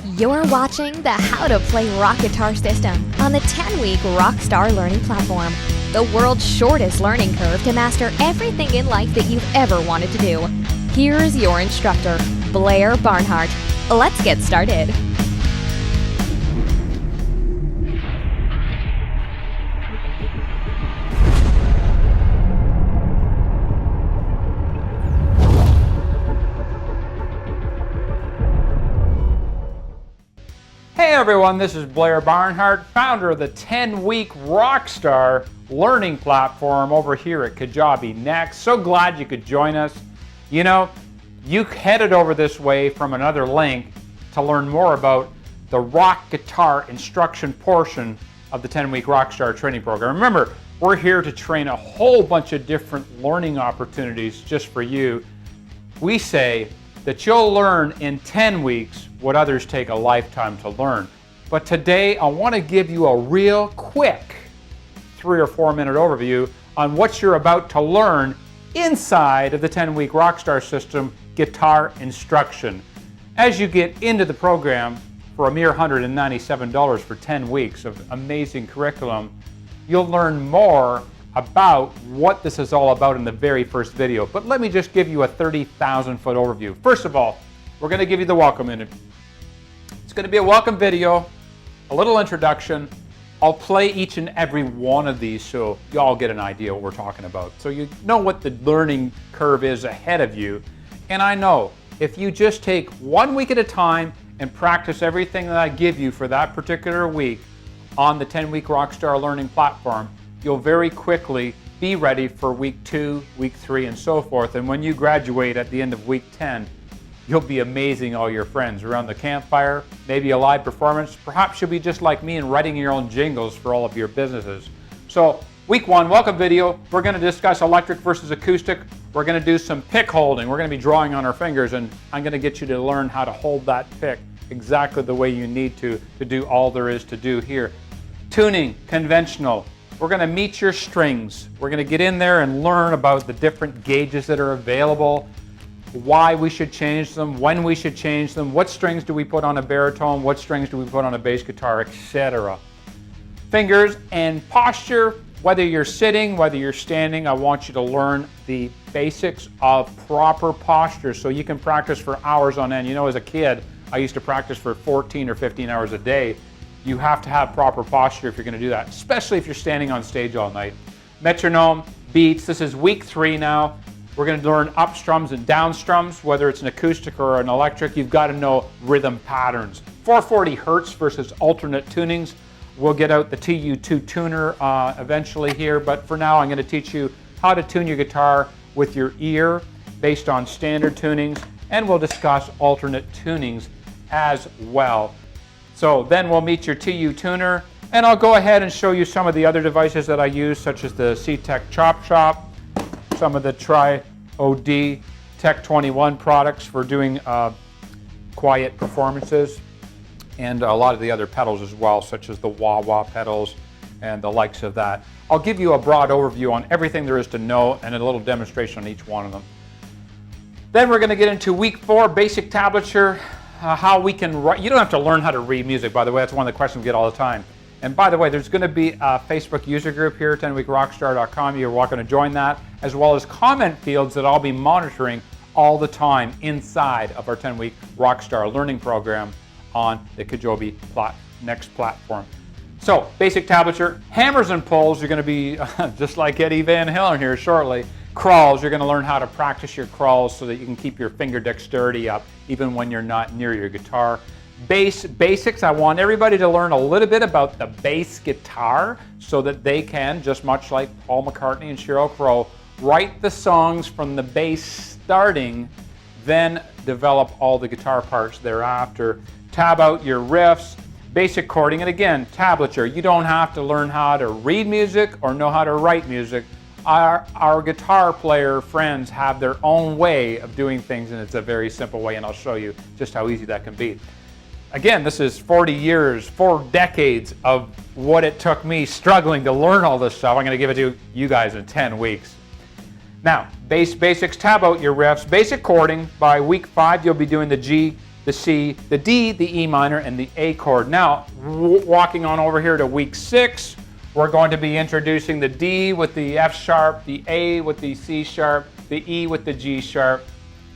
You're watching the How to Play Rock Guitar system on the 10-week RockSTAR Learning Platform, the world's shortest learning curve to master everything in life that you've ever wanted to do. Here's your instructor, Blair Barnhardt. Let's get started. Hey everyone, this is Blair Barnhardt, founder of the 10-week RockSTAR Learning Platform over here at Kajabi Next. So glad you could join us. You know, you headed over this way from another link to learn more about the rock guitar instruction portion of the 10-week RockSTAR training program. Remember, we're here to train a whole bunch of different learning opportunities just for you. We say that you'll learn in 10 weeks what others take a lifetime to learn. But today I want to give you a real quick 3 or 4 minute overview on what you're about to learn inside of the 10-week RockSTAR system guitar instruction. As you get into the program for a mere $197 for 10 weeks of amazing curriculum, you'll learn more about what this is all about in the very first video. But let me just give you a 30,000 foot overview. First of all, we're going to give you the welcome in it. It's going to be a welcome video, a little introduction. I'll play each and every one of these so you all get an idea what we're talking about. So you know what the learning curve is ahead of you. And I know if you just take 1 week at a time and practice everything that I give you for that particular week on the 10-week RockSTAR Learning Platform, you'll very quickly be ready for week 2, week 3, and so forth. And when you graduate at the end of week 10, you'll be amazing all your friends around the campfire, maybe a live performance. Perhaps you'll be just like me and writing your own jingles for all of your businesses. So week 1, welcome video. We're going to discuss electric versus acoustic. We're going to do some pick holding. We're going to be drawing on our fingers, and I'm going to get you to learn how to hold that pick exactly the way you need to do all there is to do here. Tuning, conventional. We're going to meet your strings. We're going to get in there and learn about the different gauges that are available, why we should change them, when we should change them, what strings do we put on a baritone, what strings do we put on a bass guitar, etc. Fingers and posture, whether you're sitting, whether you're standing, I want you to learn the basics of proper posture so you can practice for hours on end. You know, as a kid, I used to practice for 14 or 15 hours a day. You have to have proper posture if you're going to do that, especially if you're standing on stage all night. Metronome, beats, this is week 3 now. We're going to learn up strums and down strums, whether it's an acoustic or an electric. You've got to know rhythm patterns. 440 hertz versus alternate tunings. We'll get out the TU2 tuner eventually here, but for now I'm going to teach you how to tune your guitar with your ear based on standard tunings, and we'll discuss alternate tunings as well. So then we'll meet your TU tuner, and I'll go ahead and show you some of the other devices that I use, such as the C-Tech Chop Chop, some of the Tri-OD Tech 21 products for doing quiet performances, and a lot of the other pedals as well, such as the wah-wah pedals and the likes of that. I'll give you a broad overview on everything there is to know and a little demonstration on each one of them. Then we're going to get into week 4, basic tablature. How we can write. You don't have to learn how to read music, by the way. That's one of the questions we get all the time. And by the way, there's going to be a Facebook user group here, 10weekrockstar.com. You're welcome to join that, as well as comment fields that I'll be monitoring all the time inside of our 10-week RockSTAR learning program on the Kajabi Next platform. So, basic tablature, hammers and pulls. You're going to be just like Eddie Van Halen here shortly. Crawls, you're going to learn how to practice your crawls so that you can keep your finger dexterity up even when you're not near your guitar. Bass basics, I want everybody to learn a little bit about the bass guitar so that they can, just much like Paul McCartney and Sheryl Crow, write the songs from the bass starting, then develop all the guitar parts thereafter. Tab out your riffs, basic chording, and again, tablature. You don't have to learn how to read music or know how to write music. Our guitar player friends have their own way of doing things, and it's a very simple way, and I'll show you just how easy that can be. Again, this is 40 years, 4 decades of what it took me struggling to learn all this stuff. I'm going to give it to you guys in 10 weeks. Now, basics, tab out your riffs. Basic chording, by week 5 you'll be doing the G, the C, the D, the E minor, and the A chord. Now, walking on over here to week 6, we're going to be introducing the D with the F sharp, the A with the C sharp, the E with the G sharp.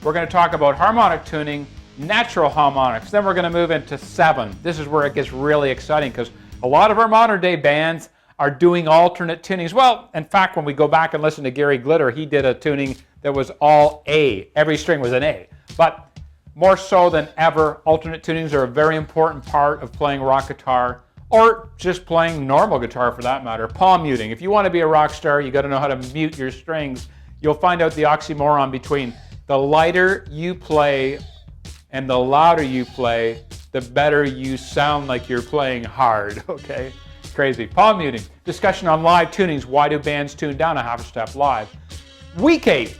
We're going to talk about harmonic tuning, natural harmonics. Then we're going to move into 7. This is where it gets really exciting because a lot of our modern day bands are doing alternate tunings. Well, in fact, when we go back and listen to Gary Glitter, he did a tuning that was all A. Every string was an A. But more so than ever, alternate tunings are a very important part of playing rock guitar, or just playing normal guitar for that matter. Palm muting. If you want to be a rock star, you got to know how to mute your strings. You'll find out the oxymoron between the lighter you play and the louder you play, the better you sound like you're playing hard, okay? Crazy. Palm muting. Discussion on live tunings. Why do bands tune down a half a step live? Week 8,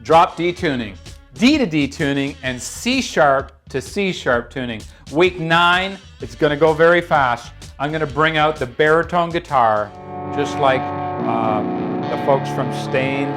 drop D tuning, D to D tuning, and C sharp to C sharp tuning. Week 9, it's going to go very fast. I'm going to bring out the baritone guitar, just like the folks from Stain.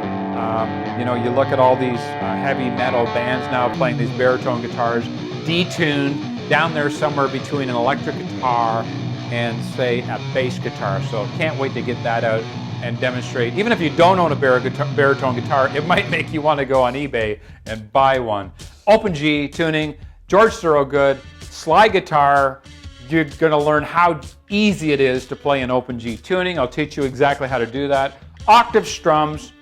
You know, you look at all these heavy metal bands now playing these baritone guitars, detuned, down there somewhere between an electric guitar and, say, a bass guitar. So can't wait to get that out and demonstrate. Even if you don't own a baritone guitar, it might make you want to go on eBay and buy one. Open G tuning, George Thorogood, slide guitar. You're going to learn how easy it is to play an open G tuning. I'll teach you exactly how to do that. Octave strums.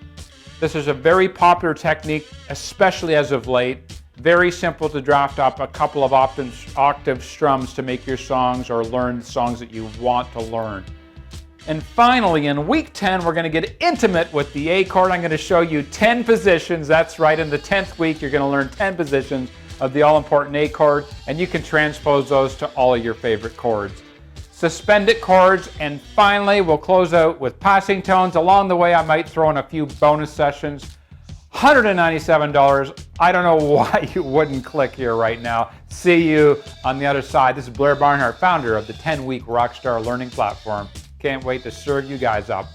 This is a very popular technique, especially as of late. Very simple to draft up a couple of octave strums to make your songs or learn songs that you want to learn. And finally, in week 10, we're going to get intimate with the A chord. I'm going to show you 10 positions. That's right, in the 10th week, you're going to learn 10 positions of the all-important A chord, and you can transpose those to all of your favorite chords. Suspended chords, and finally, we'll close out with passing tones. Along the way, I might throw in a few bonus sessions. $197. I don't know why you wouldn't click here right now. See you on the other side. This is Blair Barnhardt, founder of the 10-week RockSTAR Learning Platform. Can't wait to serve you guys up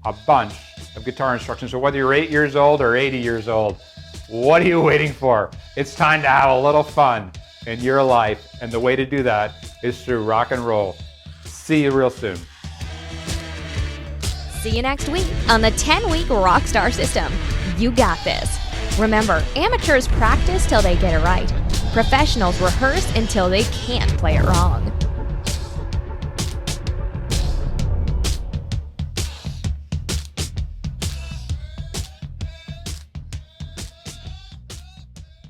a bunch of guitar instructions. So whether you're 8 years old or 80 years old, what are you waiting for? It's time to have a little fun in your life, and the way to do that is through rock and roll. See you real soon. See you next week on the 10-week RockSTAR system. You got this. Remember, amateurs practice till they get it right. Professionals rehearse until they can't play it wrong.